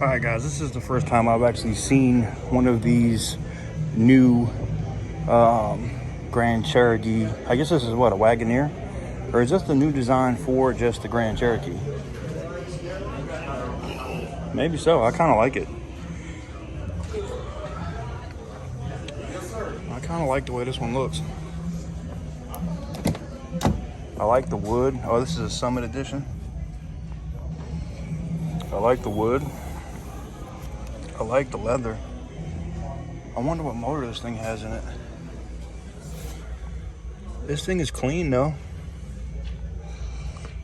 Alright guys, this is the first time I've actually seen one of these new Grand Cherokee. I guess this is what, a Wagoneer? Or is this the new design for just the Grand Cherokee? Maybe so, I kind of like it. I kind of like the way this one looks. I like the wood. Oh, this is a Summit Edition. I like the wood. I like the leather. I wonder what motor this thing has in it. This thing is clean though.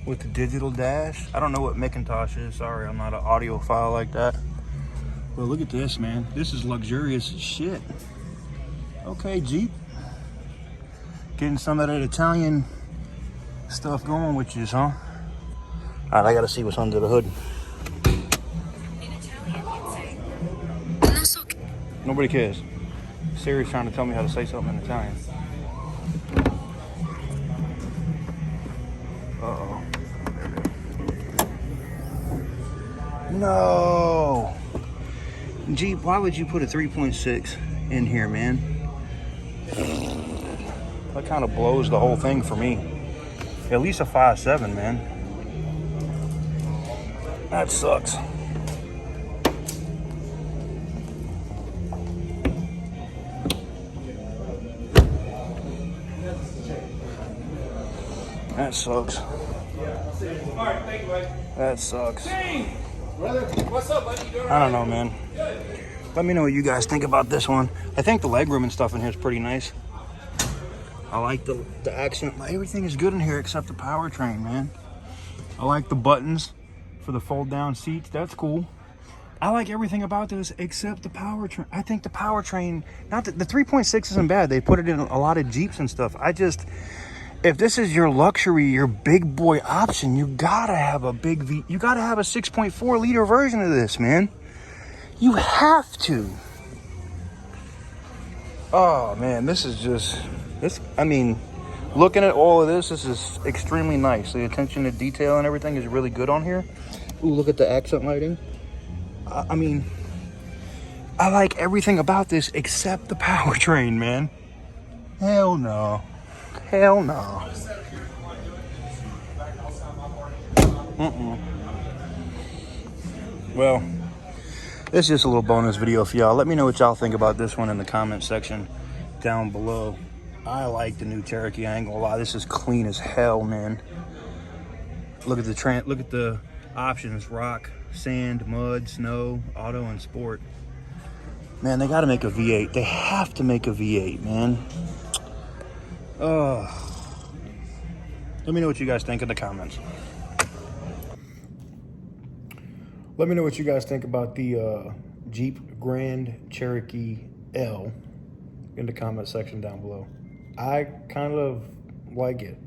With the digital dash. I don't know what Macintosh is. Sorry, I'm not an audiophile like that. But look at this, man. This is luxurious as shit. Okay, Jeep. Getting some of that Italian stuff going with you, huh? All right, I gotta see what's under the hood. Nobody cares. Siri's trying to tell me how to say something in Italian. Uh-oh. No! Jeep, why would you put a 3.6 in here, man? That kind of blows the whole thing for me. At least a 5.7, man. That sucks. That sucks. That sucks. What's up, buddy? I don't know, man. Let me know what you guys think about this one. I think the legroom and stuff in here is pretty nice. I like the accent. Everything is good in here except the powertrain, man. I like the buttons for the fold down seats. That's cool. I like everything about this except the powertrain. I think the powertrain, not the 3.6 isn't bad. They put it in a lot of Jeeps and stuff. If this is your luxury, your big boy option, you gotta have a big V. You gotta have a 6.4 liter version of this, man. You have to. Oh man, this is just this. I mean, looking at all of this is extremely nice. The attention to detail and everything is really good on here. Ooh, look at the accent lighting. I mean, I like everything about this except the powertrain, man. Hell no. Hell no. Well, it's just a little bonus video for y'all. Let me know what y'all think about this one in the comment section down below. I like the new Cherokee. I ain't gonna lie, this is clean as hell, man. Look at the options: rock, sand, mud, snow, auto, and sport. Man, they gotta make a V8. They have to make a V8, man. Let me know what you guys think in the comments. Let me know what you guys think about the Jeep Grand Cherokee L in the comment section down below. I kind of like it.